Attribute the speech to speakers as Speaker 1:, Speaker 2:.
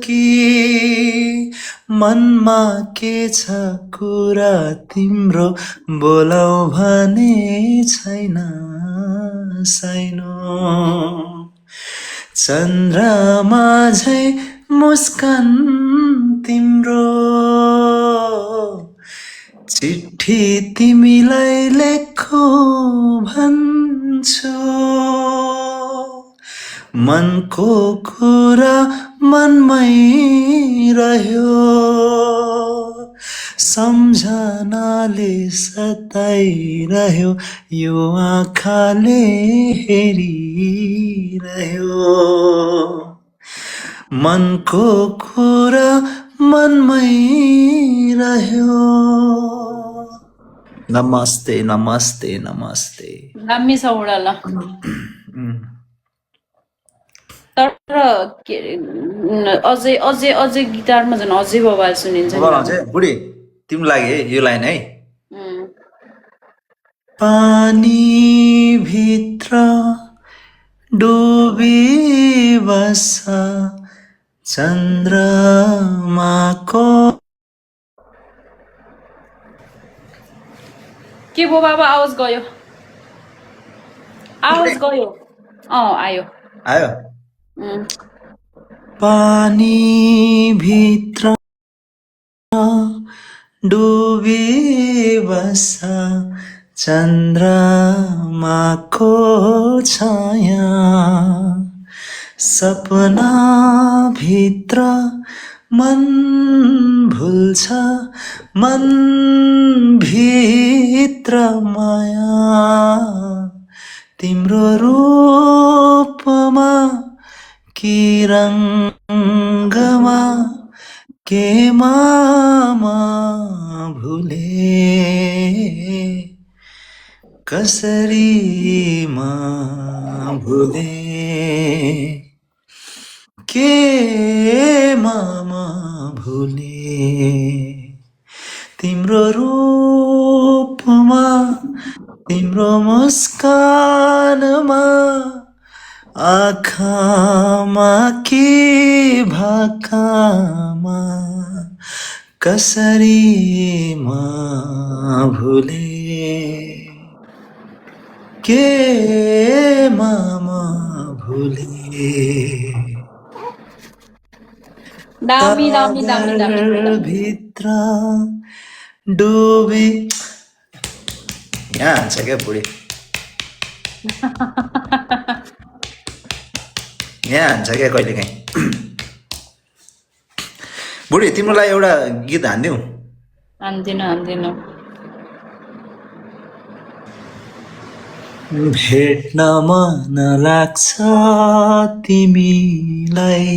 Speaker 1: कि मनमा के छ कुरा तिम्रो बोलाउ भने छैन साइनो चन्द्रमा झै मुस्कान तिम्रो चिठी तिमीलाई लेखो भन्छु मनको कुरा मनमै रह्यो सम्झनाले सताइरह्यो यो आँखाले हेरिरह्यो मनको कुरा मनमै रह्यो नमस्ते नमस्ते नमस्ते
Speaker 2: दामी छ उडाला तर के अझै अझै अझै गिटारमा झन् अझै बवाल सुनिन्छ
Speaker 1: बुढी तिमीलाई है यो लाइन है पानी भित्र डुबी बस चन्द्रमाको
Speaker 2: के बो बाबा आवाज गयो आयो
Speaker 1: आयो पानी भित्र डुबी बस चन्द्रमाको छाया सपना भित्र मन भुल्छ मन भित्र माया तिम्रो रूपमा कि रङ्गमा के मामा भुले कसरी मा भुले के मामा भुले तिम्रो रूपमा तिम्रो मुस्कानमा आँखामा कि भाकामा कसरी मा भुले के मामा भुले
Speaker 2: दामी दामी दामी दामी
Speaker 1: भित्र डुबी यहाँ हान्छ क्या बुढी यहाँ हान्छ क्या कहिले काहीँ बुढी तिम्रो लागि एउटा गीत हानिदिउँ
Speaker 2: हान्दिनँ
Speaker 1: भेट्न मन लाग्छ तिमीलाई